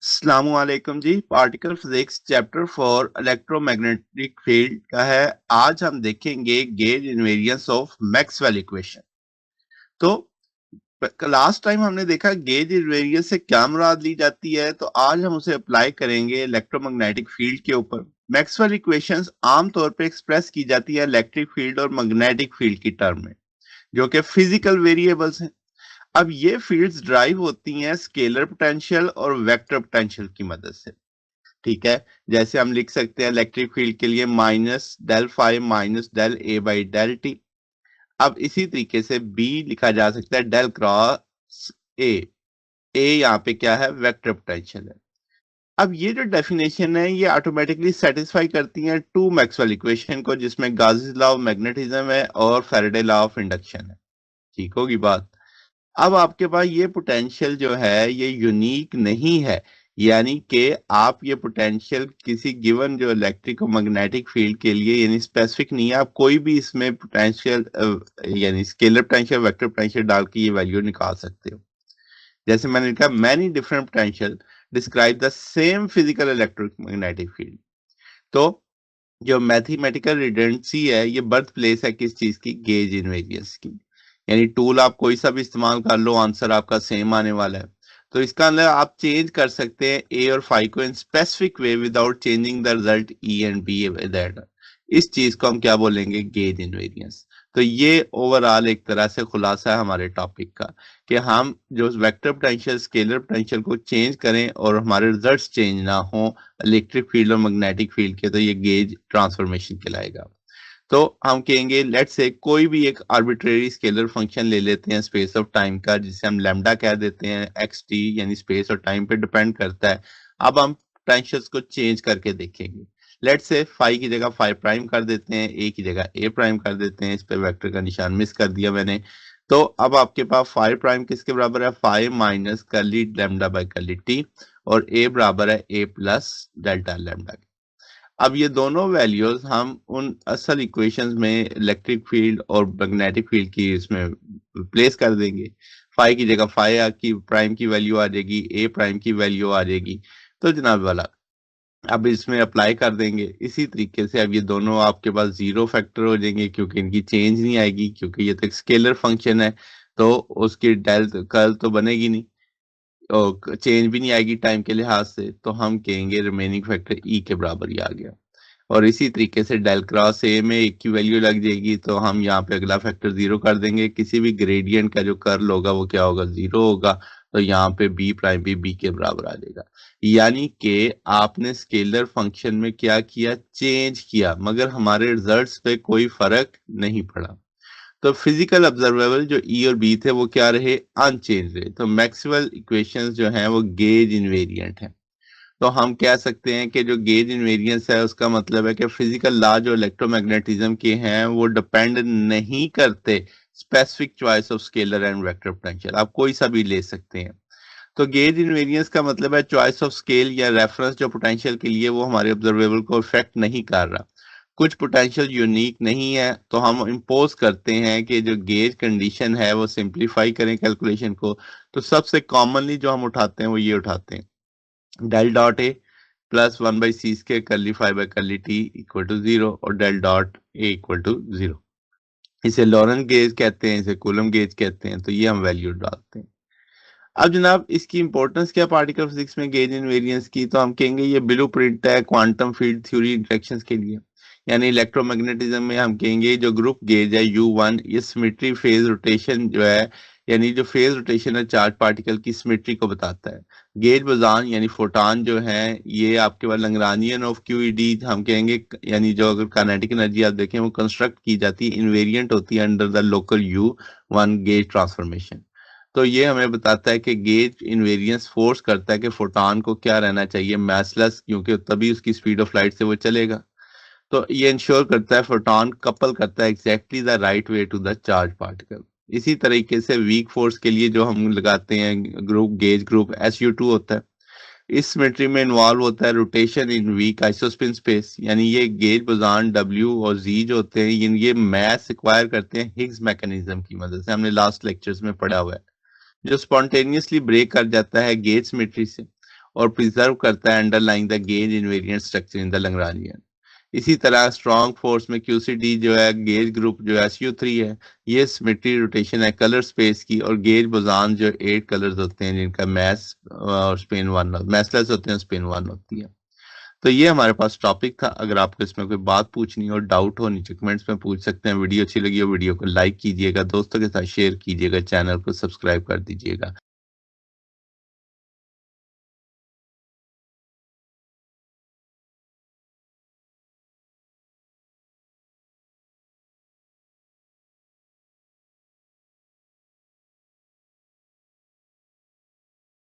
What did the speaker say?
अस्सलामुअलैकुम जी। Particle physics chapter 4 electromagnetic field का है। आज हम देखेंगे gauge invariance of Maxwell equation. तो लास्ट टाइम हमने देखा गेज इनवेरियंस से क्या मुराद ली जाती है, तो आज हम उसे अप्लाई करेंगे इलेक्ट्रोमैग्नेटिक फील्ड के ऊपर। मैक्सवेल इक्वेशंस आमतौर पे एक्सप्रेस की जाती है इलेक्ट्रिक फील्ड और मैग्नेटिक फील्ड की टर्म में, जो कि फिजिकल वेरिएबल्स हैं। अब ये फील्ड्स ड्राइव होती हैं स्केलर पोटेंशियल और वेक्टर पोटेंशियल की मदद से। ठीक है, जैसे हम लिख सकते हैं इलेक्ट्रिक फील्ड के लिए minus del phi minus del A by del T. अब इसी तरीके से बी लिखा जा सकता है डेल क्रॉस ए। ए यहाँ पे क्या है, वेक्टर पोटेंशियल है। अब ये जो डेफिनेशन है ये ऑटोमेटिकली सेटिस्फाई करती है टू मैक्सवेल इक्वेशन को, जिसमें गाउस लॉ ऑफ मैग्नेटिज्म है और फैराडे लॉ ऑफ इंडक्शन है। ठीक होगी बात। अब आपके पास ये पोटेंशियल जो है ये यूनिक नहीं है, यानी कि आप ये पोटेंशियल किसी गिवन जो इलेक्ट्रिक और मैग्नेटिक फील्ड के लिए यानी स्पेसिफिक नहीं है। आप कोई भी इसमें पोटेंशियल यानी स्केलर पोटेंशियल वेक्टर पोटेंशियल डाल के ये वैल्यू निकाल सकते हो। जैसे मैंने लिखा many different potential describe the same physical electric magnetic field. तो जो मैथमेटिकल रिडंडेंसी है ये बर्थ प्लेस है किस चीज की, गेज इनवेरियंस की। यानी टूल आप कोई सा भी इस्तेमाल कर लो, आंसर आपका सेम आने वाला है। तो इसका अंदर आप चेंज कर सकते हैं ए और फाई को in specific way without changing the result E and B that. इस चीज को हम क्या बोलेंगे, गेज इनवेरियंस। तो ये ओवरऑल एक तरह से खुलासा है हमारे टॉपिक का कि हम जो वेक्टर पोटेंशियल स्केलर पोटेंशियल को चेंज करें और हमारे रिजल्ट्स चेंज ना हो इलेक्ट्रिक फील्ड और मैग्नेटिक फील्ड के, तो ये गेज ट्रांसफॉर्मेशन कहलाएगा। तो हम कहेंगे लेट्स से कोई भी एक आर्बिट्रेरी स्केलर फंक्शन ले लेते हैं स्पेस ऑफ टाइम का, जिसे हम लैम्डा कह देते हैं, एक्स टी यानी स्पेस और टाइम पे डिपेंड करता है। अब हम पोटेंशियल्स को चेंज करके देखेंगे। लेट्स से फाई की जगह फाई प्राइम कर देते हैं, ए की जगह ए प्राइम कर देते हैं। इस पे वेक्टर का निशान मिस कर दिया मैंने। तो अब आपके पास फाई प्राइम किसके बराबर है, phi minus curly lambda by curly T, और ए बराबर है ए प्लस डेल्टा लैम्डा। अब ये दोनों वैल्यूज हम उन असल इक्वेशंस में इलेक्ट्रिक फील्ड और मैग्नेटिक फील्ड की इसमें प्लेस कर देंगे। फाई की जगह फाई की प्राइम की वैल्यू आ जाएगी, ए प्राइम की वैल्यू आ जाएगी। तो जनाब वाला अब इसमें अप्लाई कर देंगे इसी तरीके से। अब ये दोनों आपके पास जीरो फैक्टर हो जाएंगे क्योंकि इनकी चेंज नहीं आएगी, क्योंकि ये तो एक स्केलर फंक्शन है। तो उसकी डेल कर्ल तो बनेगी नहीं और चेंज भी नहीं आएगी टाइम के लिहाज से। तो हम कहेंगे रिमेनिंग फैक्टर ई के बराबर ही आ गया। और इसी तरीके से डेल क्रॉस ए में एक की वैल्यू लग जाएगी, तो हम यहाँ पे अगला फैक्टर जीरो कर देंगे। किसी भी ग्रेडियंट का जो कर्ल होगा वो क्या होगा, जीरो होगा। तो यहाँ पे बी प्राइम भी बी के बराबर आ जाएगा। यानी कि आपने स्केलर फंक्शन में क्या किया, चेंज किया, मगर हमारे रिजल्ट्स पे कोई फर्क नहीं पड़ा। तो फिजिकल ऑब्जर्वेबल जो ई और बी थे वो क्या रहे, अनचेंज रहे। तो मैक्सवेल इक्वेशंस जो हैं वो गेज इनवेरिएंट हैं। तो हम कह सकते हैं कि जो गेज इनवेरियंस है उसका मतलब है कि फिजिकल लॉ जो इलेक्ट्रोमैग्नेटिज्म के हैं वो डिपेंड नहीं करते specific choice of scalar and vector potential. आप कोई सा भी ले सकते हैं। तो गेज इनवेरियंस का मतलब है चॉइस ऑफ स्केल या रेफरेंस जो पोटेंशियल के लिए वो हमारे ऑब्जर्वेबल को इफेक्ट नहीं कर रहा। कुछ पोटेंशियल यूनिक नहीं है तो हम इम्पोज करते हैं कि जो गेज कंडीशन है वो सिंप्लीफाई करें कैलकुलेशन को। तो सबसे कॉमनली जो हम उठाते हैं वो ये उठाते हैं, del dot A plus one by C square curly phi by curly T equal to zero, और del dot A equal to zero. इसे लॉरेंट गेज कहते हैं, इसे कूलम गेज कहते हैं। तो ये हम वैल्यू डालते हैं। अब जनाब इसकी इंपॉर्टेंस क्या पार्टिकल फिजिक्स में गेज इनवेरियंस की, तो हम कहेंगे ये ब्लू प्रिंट है क्वांटम फील्ड थ्योरी इंटरेक्शंस के लिए। यानी इलेक्ट्रोमैग्नेटिज्म में हम कहेंगे जो ग्रुप गेज है U1 ये सिमेट्री फेज रोटेशन जो है, यानी जो फेज रोटेशन है चार्ज पार्टिकल की सिमेट्री को बताता है। गेज बोसान यानी फोटॉन जो है ये आपके पास लैग्रांजियन ऑफ QED हम कहेंगे, यानी जो अगर काइनेटिक एनर्जी आप देखें वो कंस्ट्रक्ट की जाती है, इन्वेरिएंट होती है under the local U1 gauge transformation. तो ये हमें बताता है कि गेज इनवेरियंस फोर्स करता है कि फोटॉन को क्या रहना चाहिए, मैसलेस, क्योंकि तभी उसकी स्पीड ऑफ लाइट से वो चलेगा। तो ये इंश्योर करता है फोटॉन कपल करता है exactly the right way to the charge particle. इसी तरीके से वीक फोर्स के लिए जो हम लगाते हैं ग्रुप गेज ग्रुप SU2 होता है। इस सिमेट्री में इन्वॉल्व होता है rotation in weak isospin space. यानी ये गेज बोसान W और Z जो होते हैं ये मैस एक्वायर करते हैं हिग्स मैकेनिज्म की मदद से। हमने लास्ट लेक्चर्स में पढ़ा हुआ है, जो स्पॉन्टेनियसली ब्रेक कर जाता है गेज सिमेट्री से। और प्रिजर्व करता है underlying the gauge invariant structure in the Lagrangian. इसी तरह स्ट्रॉन्ग फोर्स में QCD जो है गेज ग्रुप जो SU3 है, ये सिमेट्री रोटेशन है कलर स्पेस की, और गेज बोसान जो 8 कलर्स होते हैं जिनका मैस और स्पिन 1 मैसलेस होते हैं, स्पिन 1 होती है। तो ये हमारे पास टॉपिक था। अगर आपको इसमें कोई बात पूछनी हो, डाउट हो, नीचे कमेंट्स में पूछ सकते हैं। वीडियो अच्छी लगी हो वीडियो को लाइक कीजिएगा, दोस्तों के साथ शेयर कीजिएगा, चैनल को सब्सक्राइब कर दीजिएगा।